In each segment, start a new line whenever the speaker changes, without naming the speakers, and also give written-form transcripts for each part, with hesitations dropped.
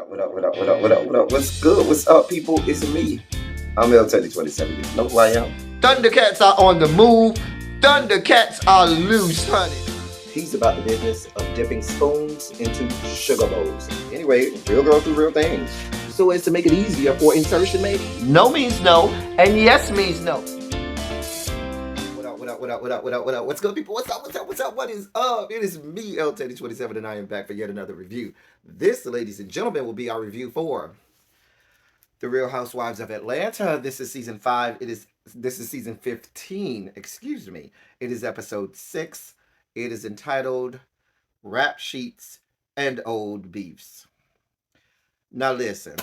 What up, what up, what up, what up, what up? What's good? What's up, people? It's me. I'm L27. You know who I am?
Thundercats are on the move. Thundercats are loose, honey.
He's about the business of dipping spoons into sugar bowls. Anyway, real girls do real things. So as to make it easier for insertion, maybe?
No means no, and yes means no.
What up, what up, what up, what up, what up, what up? What's good, people? What's up, what's up, what's up? What is up? It is me, L27, and I am back for yet another review. This, ladies and gentlemen, will be our review for The Real Housewives of Atlanta. This is season 5. This is season 15. Excuse me. It is episode 6. It is entitled Rap Sheets and Old Beefs. Now listen.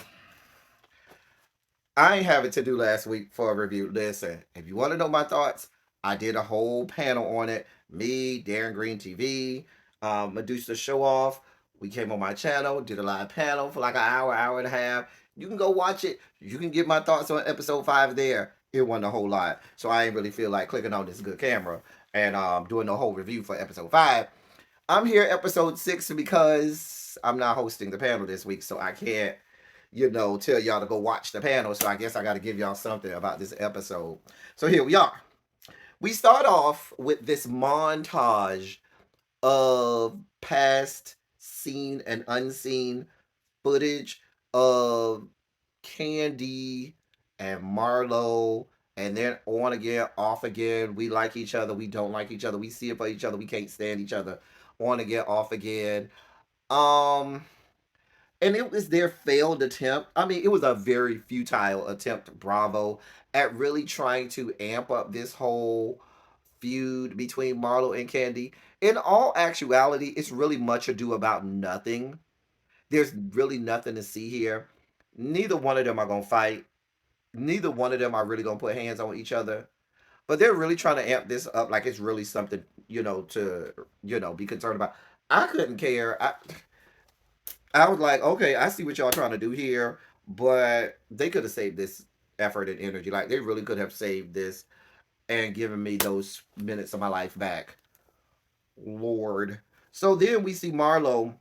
I ain't have it to do last week for a review. Listen, if you want to know my thoughts, I did a whole panel on it. Me, Darren Green TV, Medusa Show Off. We came on my channel, did a live panel for like an hour and a half. You can go watch it. You can get my thoughts on episode 5 there. It wasn't a whole lot. So I ain't really feel like clicking on this good camera and doing the whole review for episode 5. I'm here episode 6 because I'm not hosting the panel this week, so I can't, tell y'all to go watch the panel. So I guess I got to give y'all something about this episode. So here we are. We start off with this montage of past seen and unseen footage of Candy and Marlo, and then on again, off again. We like each other, we don't like each other, we see it for each other, we can't stand each other. On again, off again. Um, and it was their failed attempt. I mean, it was a very futile attempt, Bravo, at really trying to amp up this whole feud between Marlo and Candy. In all actuality, it's really much ado about nothing. There's really nothing to see here. Neither one of them are gonna fight. Neither one of them are really gonna put hands on each other. But they're really trying to amp this up like it's really something, to be concerned about. I couldn't care. I was like, okay, I see what y'all trying to do here, but they could have saved this effort and energy. Like they really could have saved this and given me those minutes of my life back. Lord. So then we see Marlo.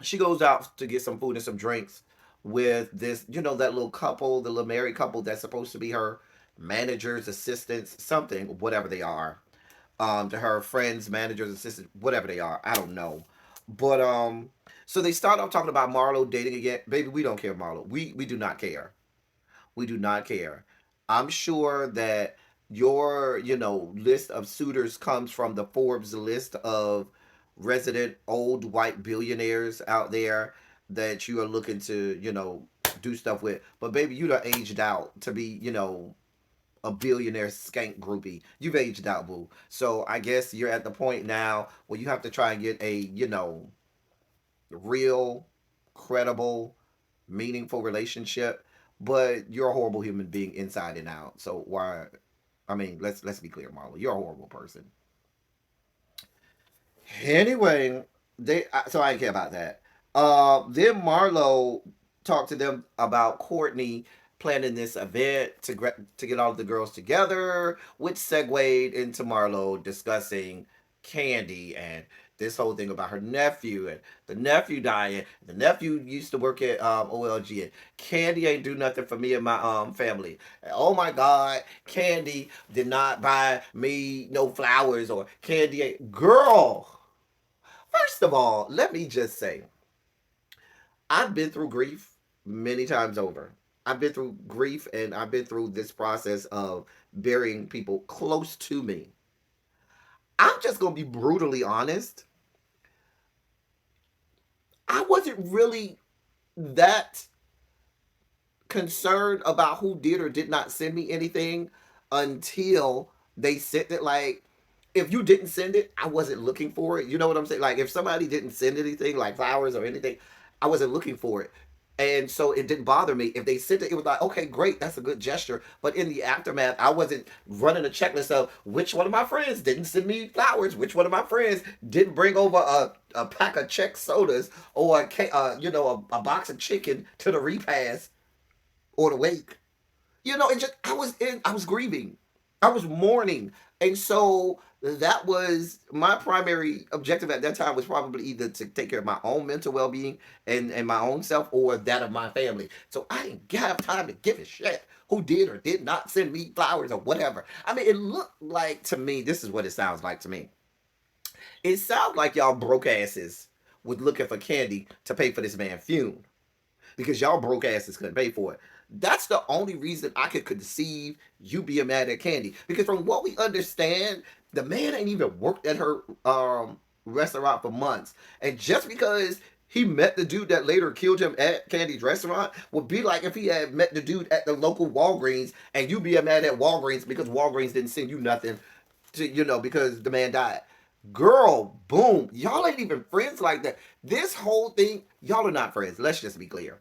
She goes out to get some food and some drinks with this, that little couple, the little married couple that's supposed to be her managers, assistants, something, whatever they are. To her friends, managers, assistants, whatever they are. I don't know. But so they start off talking about Marlo dating again. Baby, we don't care, Marlo. We do not care. We do not care. I'm sure that your, list of suitors comes from the Forbes list of resident old white billionaires out there that you are looking to, do stuff with. But baby, you done aged out to be, a billionaire skank groupie. You've aged out, boo. So I guess you're at the point now where you have to try and get a, real, credible, meaningful relationship. But you're a horrible human being inside and out. So why? I mean, let's be clear, Marlo. You're a horrible person. Anyway, so I didn't care about that. Then Marlo talked to them about Courtney planning this event to get all of the girls together, which segued into Marlo discussing Candy and this whole thing about her nephew and the nephew dying. The nephew used to work at OLG, and Candy ain't do nothing for me and my family. And, oh my God, Candy did not buy me no flowers, or Candy ain't girl. First of all, let me just say, I've been through grief many times over. I've been through grief and I've been through this process of burying people close to me. I'm just going to be brutally honest. I wasn't really that concerned about who did or did not send me anything until they sent it. Like, if you didn't send it, I wasn't looking for it. You know what I'm saying? Like, if somebody didn't send anything, like flowers or anything, I wasn't looking for it. And so it didn't bother me. If they sent it, it was like, okay, great, that's a good gesture. But in the aftermath, I wasn't running a checklist of which one of my friends didn't send me flowers, which one of my friends didn't bring over a pack of Czech sodas or a box of chicken to the repast or the wake. It just I was grieving. I was mourning. And so That was my primary objective at that time, was probably either to take care of my own mental well-being and my own self, or that of my family. So I didn't have time to give a shit who did or did not send me flowers or whatever. I mean, it looked like to me, this is what it sounds like to me. It sounds like y'all broke asses was looking for candy to pay for this man's funeral, because y'all broke asses couldn't pay for it. That's the only reason I could conceive you being mad at Candy. Because from what we understand, the man ain't even worked at her restaurant for months. And just because he met the dude that later killed him at Candy's restaurant would be like if he had met the dude at the local Walgreens and you be mad at Walgreens because Walgreens didn't send you nothing to, because the man died. Girl, boom. Y'all ain't even friends like that. This whole thing, y'all are not friends. Let's just be clear.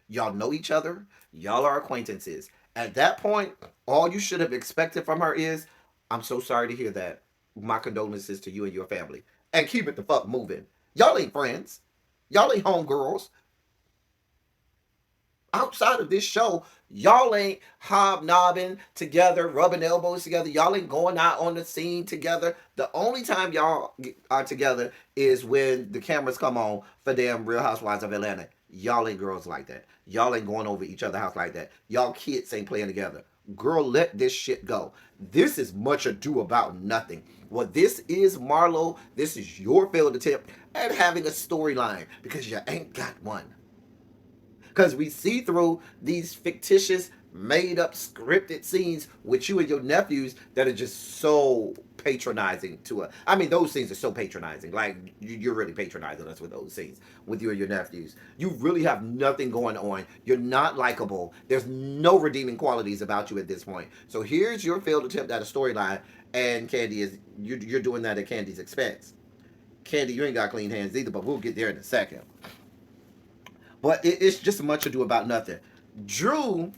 Y'all know each other. Y'all are acquaintances. At that point, all you should have expected from her is, I'm so sorry to hear that. My condolences to you and your family. And keep it the fuck moving. Y'all ain't friends. Y'all ain't homegirls. Outside of this show, y'all ain't hobnobbing together, rubbing elbows together. Y'all ain't going out on the scene together. The only time y'all are together is when the cameras come on for damn Real Housewives of Atlanta. Y'all ain't girls like that. Y'all ain't going over each other's house like that. Y'all kids ain't playing together. Girl, let this shit go. This is much ado about nothing. What this is, Marlo, this is your failed attempt at having a storyline, because you ain't got one. Because we see through these fictitious, made up, scripted scenes with you and your nephews that are just so patronizing to us. I mean, those scenes are so patronizing. Like, you're really patronizing us with those scenes with you and your nephews. You really have nothing going on. You're not likable. There's no redeeming qualities about you at this point. So here's your failed attempt at a storyline, and Candy is you're doing that at Candy's expense. Candy, you ain't got clean hands either, but we'll get there in a second. But it's just much ado about nothing. Drew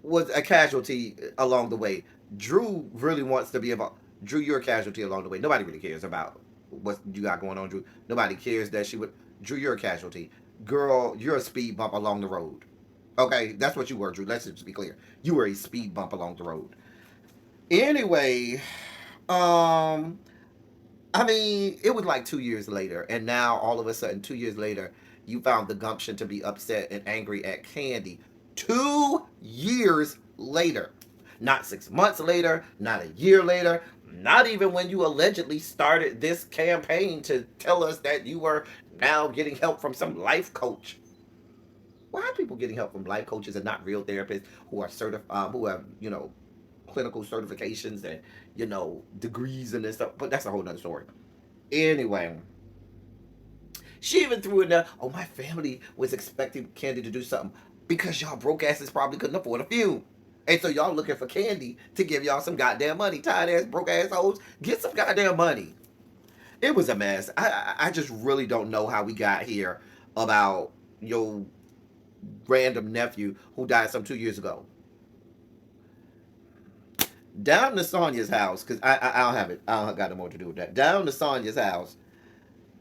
was a casualty along the way. Drew really wants to be about. Drew, you're a casualty along the way. Nobody really cares about what you got going on, Drew. Nobody cares that she would. Drew, you're a casualty. Girl, you're a speed bump along the road. Okay, that's what you were, Drew. Let's just be clear. You were a speed bump along the road. Anyway, um, I mean, it was like 2 years later, and now all of a sudden, 2 years later, you found the gumption to be upset and angry at Candy. 2 years later. Not 6 months later, not a year later, not even when you allegedly started this campaign to tell us that you were now getting help from some life coach. Why are people getting help from life coaches and not real therapists who are certified, who have, clinical certifications and, degrees and this stuff? But that's a whole nother story. Anyway, she even threw in there, oh, my family was expecting Candy to do something because y'all broke asses probably couldn't afford a few. And so y'all looking for Candy to give y'all some goddamn money. Tired ass, broke ass hoes, get some goddamn money. It was a mess. I just really don't know how we got here about your random nephew who died some 2 years ago. Down to Sonya's house, because I don't have it. I don't got no more to do with that. Down to Sonya's house,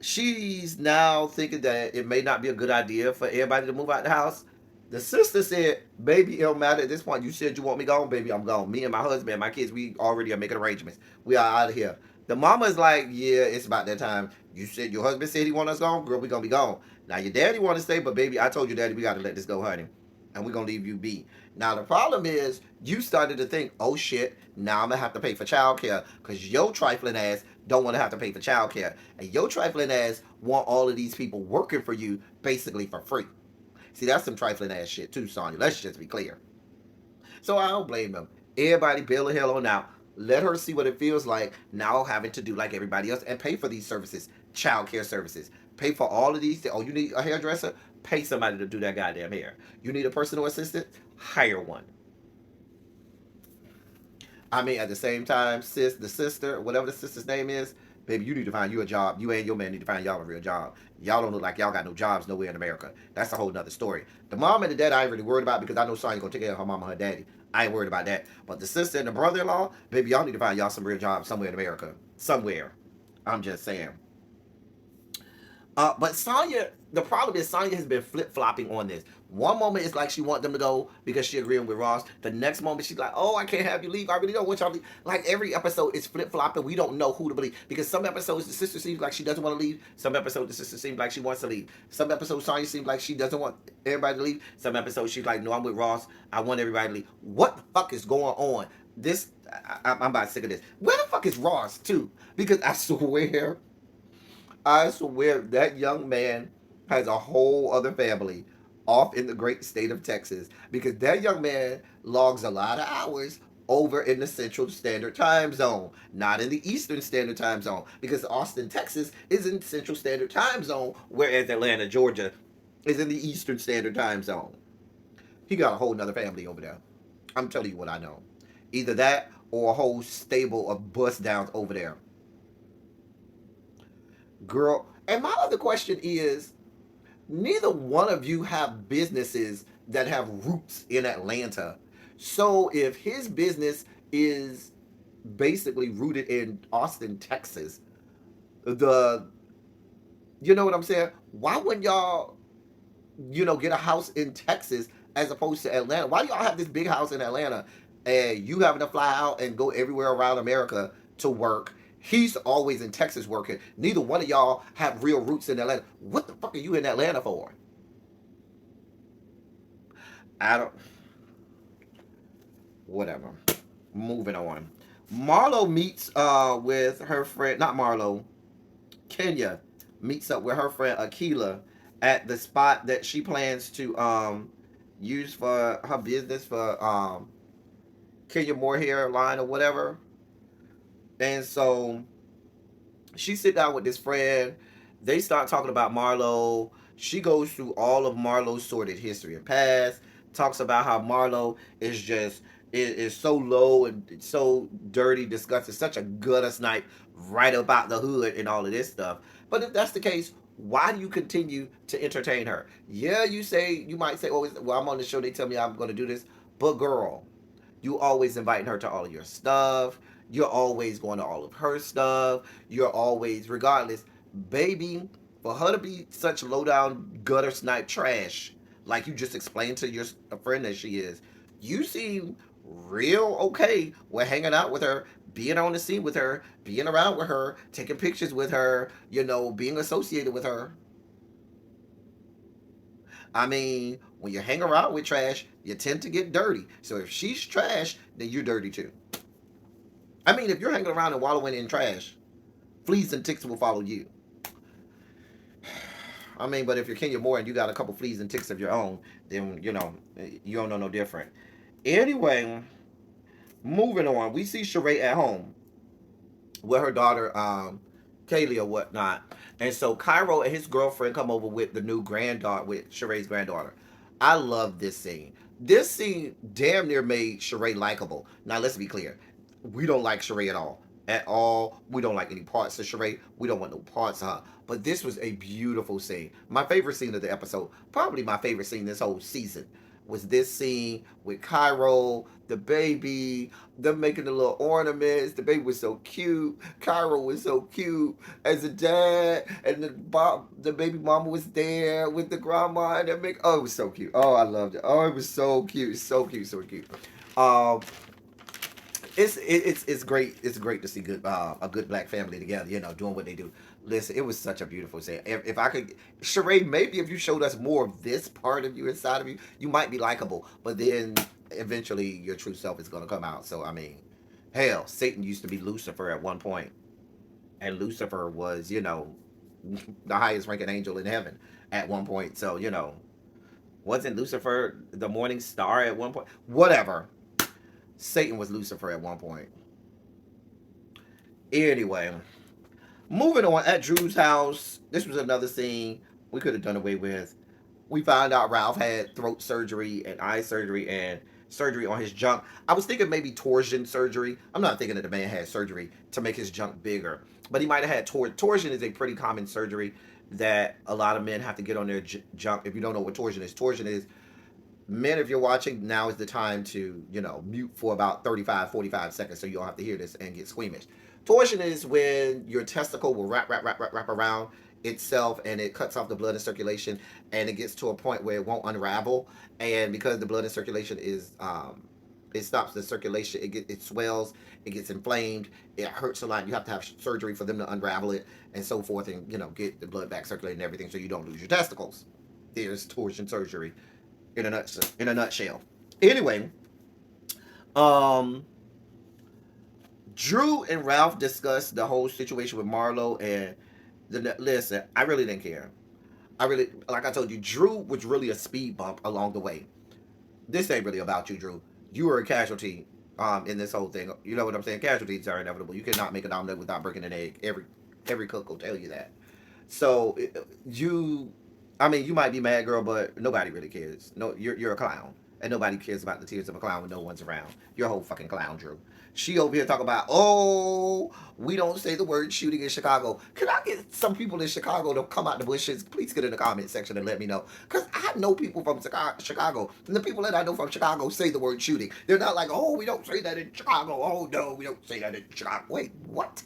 she's now thinking that it may not be a good idea for everybody to move out the house. The sister said, baby, it don't matter at this point. You said you want me gone, baby, I'm gone. Me and my husband and my kids, we already are making arrangements. We are out of here. The mama is like, yeah, it's about that time. You said your husband said he want us gone, girl, we gonna be gone. Now your daddy want to stay, but baby, I told you, daddy, we gotta let this go, honey. And we're gonna leave you be. Now the problem is you started to think, oh shit, now I'm gonna have to pay for childcare because your trifling ass don't want to have to pay for childcare. And your trifling ass want all of these people working for you basically for free. See, that's some trifling ass shit too, Sonya. Let's just be clear. So I don't blame them. Everybody bail the hell on out. Let her see what it feels like now having to do like everybody else and pay for these services, child care services. Pay for all of these. Oh, you need a hairdresser? Pay somebody to do that goddamn hair. You need a personal assistant? Hire one. I mean, at the same time, the sister, whatever the sister's name is, baby, you need to find you a job. You and your man need to find y'all a real job. Y'all don't look like y'all got no jobs nowhere in America. That's a whole nother story. The mom and the dad I ain't really worried about because I know Sonya gonna take care of her mama and her daddy. I ain't worried about that. But the sister and the brother-in-law, baby, y'all need to find y'all some real jobs somewhere in America. Somewhere. I'm just saying. But Sonya, the problem is Sonya has been flip flopping on this. One moment it's like she want them to go because she agreeing with Ross. The next moment she's like, "Oh, I can't have you leave. I really don't want y'all to leave." Like every episode is flip flopping. We don't know who to believe because some episodes the sister seems like she doesn't want to leave. Some episodes the sister seems like she wants to leave. Some episodes Sonya seems like she doesn't want everybody to leave. Some episodes she's like, "No, I'm with Ross. I want everybody to leave." What the fuck is going on? This I'm about sick of this. Where the fuck is Ross too? Because I swear that young man has a whole other family off in the great state of Texas because that young man logs a lot of hours over in the Central Standard Time Zone, not in the Eastern Standard Time Zone, because Austin, Texas is in Central Standard Time Zone, whereas Atlanta, Georgia is in the Eastern Standard Time Zone. He got a whole nother family over there. I'm telling you what I know. Either that or a whole stable of bust downs over there. Girl. And my other question is neither one of you have businesses that have roots in Atlanta. So if his business is basically rooted in Austin, Texas, the you know what I'm saying? Why wouldn't y'all, get a house in Texas as opposed to Atlanta? Why do y'all have this big house in Atlanta and you having to fly out and go everywhere around America to work? He's always in Texas working. Neither one of y'all have real roots in Atlanta. What the fuck are you in Atlanta for? I don't. Whatever. Moving on. Marlo meets with her friend, not Marlo, Kenya meets up with her friend Akila at the spot that she plans to use for her business for Kenya Moore line or whatever. And so she sit down with this friend. They start talking about Marlo. She goes through all of Marlo's sordid history and past. Talks about how Marlo is so low and so dirty, disgusting, such a gutter snipe right about the hood and all of this stuff. But if that's the case, why do you continue to entertain her? Yeah, you might say, "Oh, well, I'm on the show. They tell me I'm going to do this." But girl, you always inviting her to all of your stuff. You're always going to all of her stuff. You're always, regardless, baby, for her to be such low down gutter snipe trash, like you just explained to your friend that she is, you seem real okay with hanging out with her, being on the scene with her, being around with her, taking pictures with her, being associated with her. I mean, when you hang around with trash, you tend to get dirty. So if she's trash, then you're dirty too. I mean, if you're hanging around and wallowing in trash, fleas and ticks will follow you. I mean, but if you're Kenya Moore and you got a couple fleas and ticks of your own, then you don't know no different. Anyway, moving on, we see Sheree at home with her daughter, Kaylee or whatnot. And so Cairo and his girlfriend come over with the new granddaughter, with Sheree's granddaughter. I love this scene. This scene damn near made Sheree likable. Now let's be clear, we don't like Sheree at all. At all. We don't like any parts of Sheree. We don't want no parts of her. But this was a beautiful scene. My favorite scene of the episode, probably my favorite scene this whole season, was this scene with Cairo, the baby, them making the little ornaments. The baby was so cute. Cairo was so cute as a dad, and the baby mama was there with the grandma, and it was so cute. Oh, I loved it. Oh, it was so cute, so cute, so cute. Um, it's great. It's great to see a good black family together. Doing what they do. Listen, it was such a beautiful scene. If I could, Sheree, maybe if you showed us more of this part of you inside of you, you might be likable. But then eventually your true self is gonna come out. So I mean, hell, Satan used to be Lucifer at one point, and Lucifer was the highest ranking angel in heaven at one point. So wasn't Lucifer the morning star at one point? Whatever. Satan was Lucifer at one point. Anyway, moving on at Drew's house, this was another scene we could have done away with. We found out Ralph had throat surgery and eye surgery and surgery on his junk. I was thinking maybe torsion surgery. I'm not thinking that the man had surgery to make his junk bigger, but he might have had torsion is a pretty common surgery that a lot of men have to get on their junk. If you don't know what torsion is, men, if you're watching, now is the time to mute for about 35-45 seconds so you don't have to hear this and get squeamish. Torsion is when your testicle will wrap around itself, and it cuts off the blood and circulation, and it gets to a point where it won't unravel. And because the blood and circulation is it stops the circulation, it swells, it gets inflamed, it hurts a lot. You have to have surgery for them to unravel it and so forth, and get the blood back circulating and everything, so you don't lose your testicles. There's torsion surgery in a nutshell. Anyway, um, Drew and Ralph discussed the whole situation with Marlo, and listen, I really didn't care. I really, like I told you, Drew was really a speed bump along the way. This ain't really about you, Drew. You were a casualty in this whole thing. You know what I'm saying? Casualties are inevitable. You cannot make an omelet without breaking an egg. Every cook will tell you that. So you, I mean, you might be mad, girl, but nobody really cares. No, you're a clown, and nobody cares about the tears of a clown when no one's around. You're a whole fucking clown, Drew. She over here talking about, oh, we don't say the word shooting in Chicago. Can I get some people in Chicago to come out the bushes? Please get in the comment section and let me know. Because I know people from Chicago, and the people that I know from Chicago say the word shooting. They're not like, oh, we don't say that in Chicago. Oh, no, we don't say that in Chicago. Wait, what?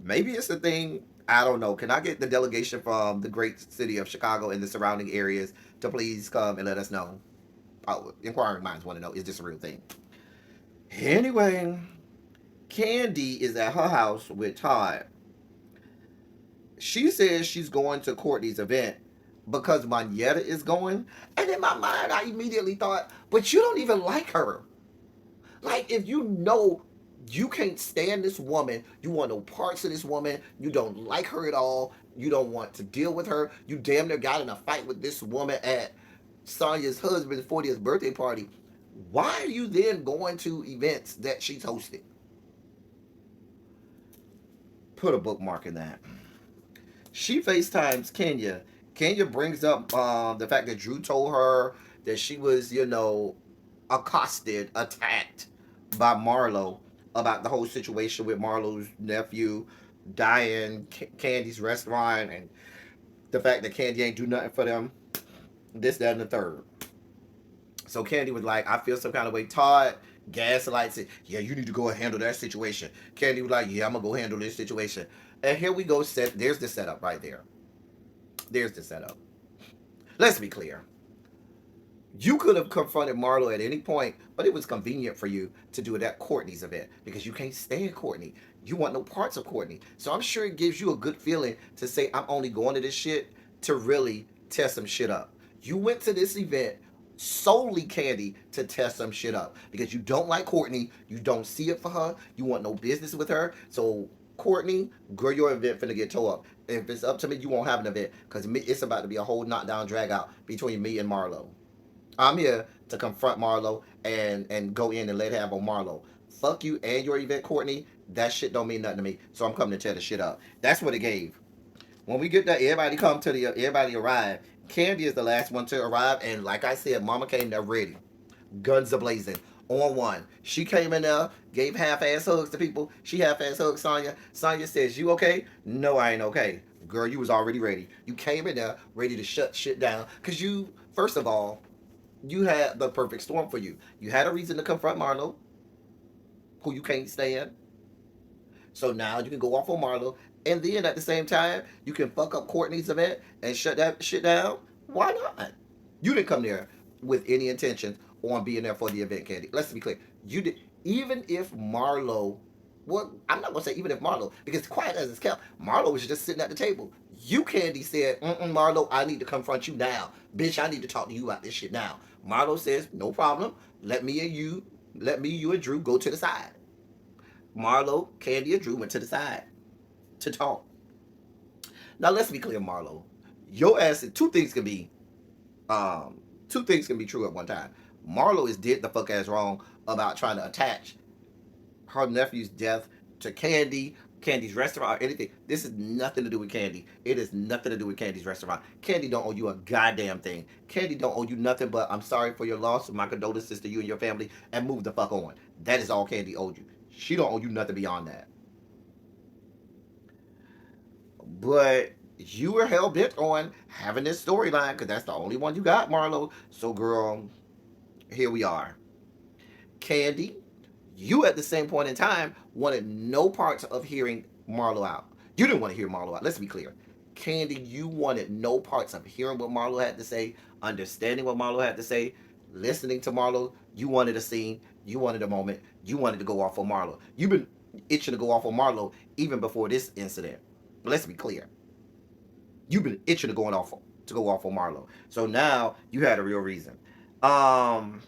Maybe it's a thing. I don't know. Can I get the delegation from the great city of Chicago and the surrounding areas to please come and let us know? Oh, inquiring minds want to know, is this a real thing? Anyway, Candy is at her house with Todd. She says she's going to Courtney's event because Manetta is going. And in my mind, I immediately thought, but you don't even like her. Like, if you know you can't stand this woman, you want no parts of this woman, you don't like her at all, you don't want to deal with her, you damn near got in a fight with this woman at Sonya's husband's 40th birthday party, why are you then going to events that she's hosting? Put a bookmark in that. She FaceTimes Kenya. Kenya brings up the fact that Drew told her that she was, accosted, attacked by Marlo about the whole situation with Marlo's nephew dying, Candy's restaurant, and the fact that Candy ain't do nothing for them. This, that, and the third. So Candy was like, I feel some kind of way. Todd gaslights it. Yeah, you need to go and handle that situation. Candy was like, yeah, I'm gonna go handle this situation. And here we go. There's the setup right there. There's the setup. Let's be clear. You could have confronted Marlo at any point, but it was convenient for you to do it at Courtney's event because you can't stand Courtney. You want no parts of Courtney. So I'm sure it gives you a good feeling to say, I'm only going to this shit to really test some shit up. You went to this event solely, Candy, to test some shit up because you don't like Courtney. You don't see it for her. You want no business with her. So, Courtney, girl, your event finna get tore up. If it's up to me, you won't have an event because it's about to be a whole knockdown drag out between me and Marlo. I'm here to confront Marlo and go in and let have on Marlo. Fuck you and your event, Courtney. That shit don't mean nothing to me. So I'm coming to tear the shit up. That's what it gave. When we get there, everybody arrive. Candy is the last one to arrive, and like I said, Mama came there ready, guns a blazing, on one. She came in there, gave half-ass hugs to people. She half-ass hugged Sonya. Sonya says, "You okay?" No, I ain't okay. Girl, you was already ready. You came in there ready to shut shit down, cause you, first of all, you had the perfect storm for you. You had a reason to confront Marlo, who you can't stand. So now you can go off on Marlo, and then at the same time, you can fuck up Courtney's event and shut that shit down. Why not? You didn't come there with any intentions on being there for the event, Candy. Let's be clear. You did. Even if Marlo, well, I'm not gonna say even if Marlo, because quiet as it's kept, Marlo was just sitting at the table. You, Candy, said, Marlo, I need to confront you now. Bitch, I need to talk to you about this shit now. Marlo says, no problem. Let me, you, and Drew go to the side. Marlo, Candy, and Drew went to the side to talk. Now let's be clear, Marlo. Your ass, um two things can be true at one time. Marlo is dead the fuck ass wrong about trying to attach her nephew's death to Candy's restaurant, or anything. This is nothing to do with Candy. It is nothing to do with Candy's restaurant. Candy don't owe you a goddamn thing. Candy don't owe you nothing but I'm sorry for your loss. My condolences to you and your family, and move the fuck on. That is all Candy owed you. She don't owe you nothing beyond that. But you were hell bent on having this storyline because that's the only one you got, Marlo. So, girl, here we are. Candy, you at the same point in time wanted no parts of hearing Marlo out. You didn't want to hear Marlo out. Let's be clear. Candy, you wanted no parts of hearing what Marlo had to say, understanding what Marlo had to say, listening to Marlo. You wanted a scene. You wanted a moment. You wanted to go off on Marlo. You've been itching to go off on Marlo even before this incident. Let's be clear. You've been itching to go off on Marlo. So now you had a real reason. Um,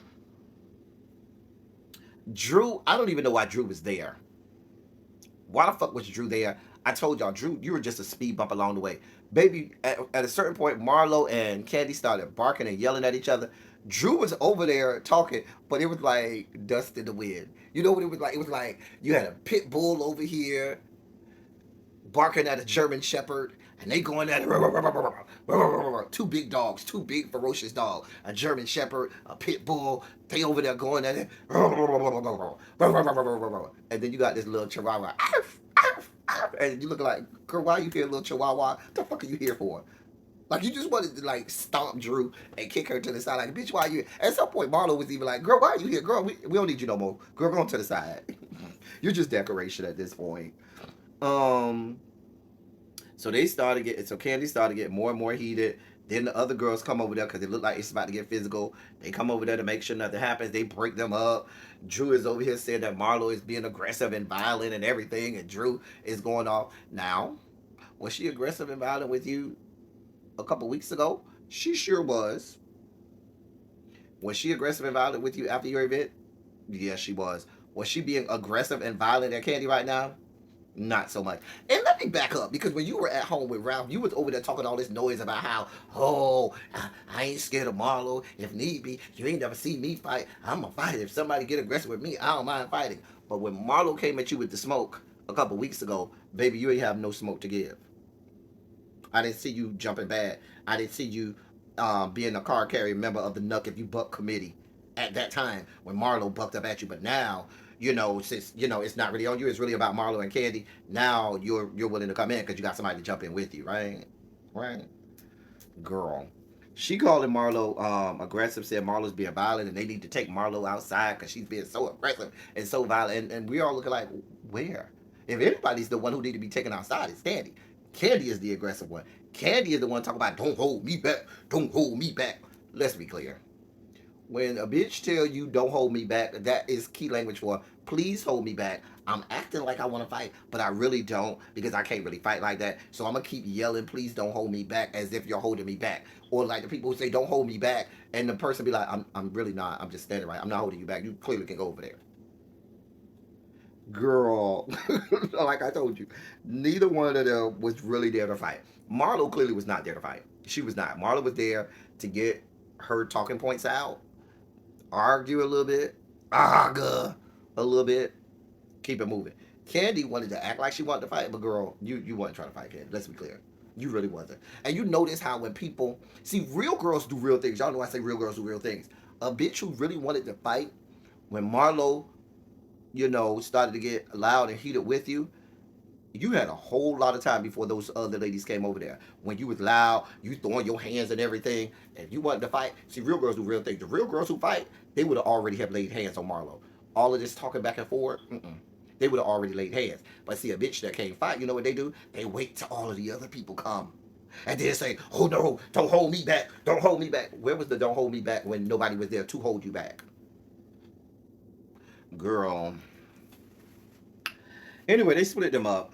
Drew, I don't even know why Drew was there. Why the fuck was Drew there? I told y'all, Drew, you were just a speed bump along the way. Baby, at a certain point, Marlo and Candy started barking and yelling at each other. Drew was over there talking, but it was like dust in the wind. You know what it was like? It was like you had a pit bull over here barking at a German Shepherd, and they going at it. Two big dogs, two big ferocious dogs, a German Shepherd, a pit bull. They over there going at it, and then you got this little Chihuahua, and you look like, girl, why are you here, little Chihuahua? What the fuck are you here for? Like you just wanted to like stomp Drew and kick her to the side. Like, bitch, why are you? At some point, Marlo was even like, girl, why are you here? Girl, we don't need you no more. Girl, go on to the side. You're just decoration at this point. Um, so they started getting, so Candy started getting more and more heated. Then the other girls come over there because it looked like it's about to get physical. They come over there to make sure nothing happens. They break them up. Drew is over here saying that Marlo is being aggressive and violent and everything, and Drew is going off. Now, was she aggressive and violent with you a couple weeks ago? She sure was. Was she aggressive and violent with you after your event? Yes, she was. Was she being aggressive and violent at Candy right now? Not so much. And let me back up because when you were at home with Ralph, you was over there talking all this noise about how, oh, I ain't scared of Marlo. If need be, you ain't never seen me fight. I'm gonna fight. If somebody get aggressive with me, I don't mind fighting. But when Marlo came at you with the smoke a couple weeks ago, baby, you ain't have no smoke to give. I didn't see you jumping bad. I didn't see you being a card carrying member of the Nuck If You Buck committee at that time when Marlo bucked up at you. But now, since it's not really on you, it's really about Marlo and Candy. Now you're willing to come in because you got somebody to jump in with you, right? Right, girl. She calling Marlo aggressive, said Marlo's being violent and they need to take Marlo outside because she's being so aggressive and so violent. And we all looking like, where? If anybody's the one who need to be taken outside, it's Candy. Candy is the aggressive one. Candy is the one talking about don't hold me back, don't hold me back. Let's be clear. When a bitch tell you don't hold me back, that is key language for please hold me back. I'm acting like I want to fight, but I really don't because I can't really fight like that. So I'm gonna keep yelling, please don't hold me back, as if you're holding me back. Or like the people who say don't hold me back, and the person be like, I'm really not. I'm just standing right. I'm not holding you back. You clearly can go over there. Girl, like I told you, neither one of them was really there to fight. Marlo clearly was not there to fight. She was not. Marlo was there to get her talking points out, argue a little bit, argue a little bit, keep it moving. Candy wanted to act like she wanted to fight, but girl, you weren't trying to fight, Candy. Let's be clear. You really wasn't. And you notice how when people see real girls do real things, y'all know I say real girls do real things. A bitch who really wanted to fight, when Marlo, started to get loud and heated with you, you had a whole lot of time before those other ladies came over there. When you was loud, you throwing your hands and everything, and you wanted to fight. See, real girls do real things. The real girls who fight, they would have already have laid hands on Marlo. All of this talking back and forth, they would have already laid hands. But see, a bitch that can't fight, you know what they do? They wait till all of the other people come. And then say, oh no, don't hold me back. Don't hold me back. Where was the don't hold me back when nobody was there to hold you back? Girl. Anyway, they split them up.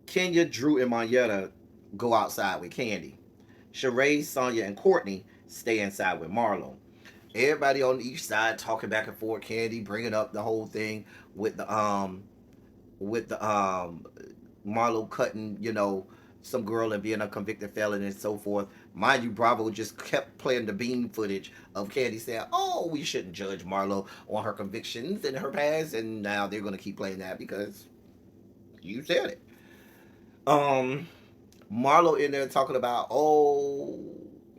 Kenya, Drew, and Monyetta go outside with Candy. Sheree, Sonya, and Courtney stay inside with Marlo. Everybody on each side talking back and forth. Candy bringing up the whole thing with the Marlo cutting, some girl and being a convicted felon and so forth. Mind you, Bravo just kept playing the bean footage of Candy saying, "Oh, we shouldn't judge Marlo on her convictions and her past," and now they're gonna keep playing that because you said it. Um, Marlo in there talking about, oh,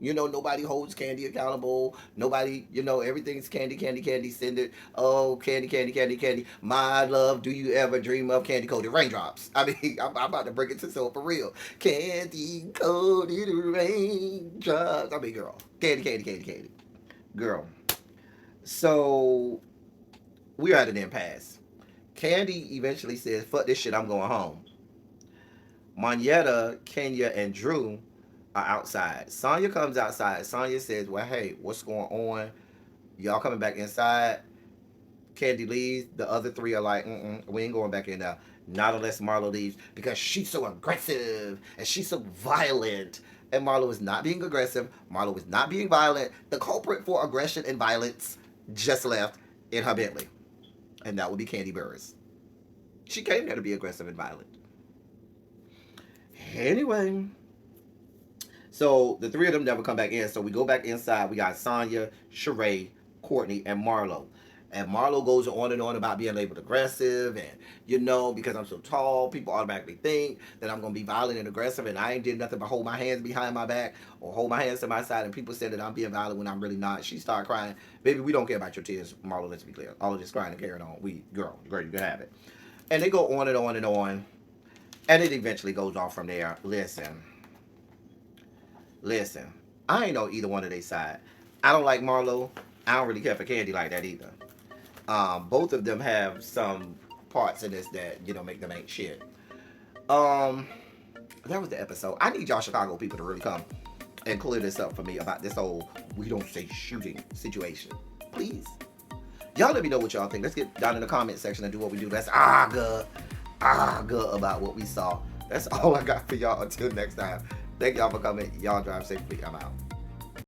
nobody holds Candy accountable. Nobody, everything's Candy, Candy, Candy. Send it. Oh, Candy, Candy, Candy, Candy. My love, do you ever dream of candy coated raindrops? I mean, I'm about to break it to soul for real. Candy coated raindrops. I mean, girl, Candy, Candy, Candy, Candy, girl. So we're at an impasse. Candy eventually says, "Fuck this shit, I'm going home." Moneta, Kenya, and Drew are outside. Sonya comes outside. Sonya says, "Well, hey, what's going on? Y'all coming back inside?" Candy leaves. The other three are like, we ain't going back in there. Not unless Marlo leaves because she's so aggressive and she's so violent. And Marlo is not being aggressive. Marlo is not being violent. The culprit for aggression and violence just left in her Bentley. And that would be Candy Burris. She came there to be aggressive and violent. Anyway, so the three of them never come back in. So we go back inside. We got Sonya, Sheree, Courtney, and Marlo. And Marlo goes on and on about being labeled aggressive, and because I'm so tall, people automatically think that I'm gonna be violent and aggressive, and I ain't did nothing but hold my hands behind my back or hold my hands to my side, and people said that I'm being violent when I'm really not. She started crying. Baby, we don't care about your tears, Marlo. Let's be clear. All of this crying and carrying on. Girl, you can have it. And they go on and on and on, and it eventually goes off from there. Listen. I ain't know either one of their side. I don't like Marlo. I don't really care for Candy like that either. Both of them have some parts in this that make them ain't shit. Um, that was the episode. I need y'all Chicago people to really come and clear this up for me about this whole we don't say shooting situation. Please, y'all let me know what y'all think. Let's get down in the comment section and do what we do. Let's argue about what we saw. That's all I got for y'all until next time. Thank y'all for coming. Y'all drive safely. I'm out.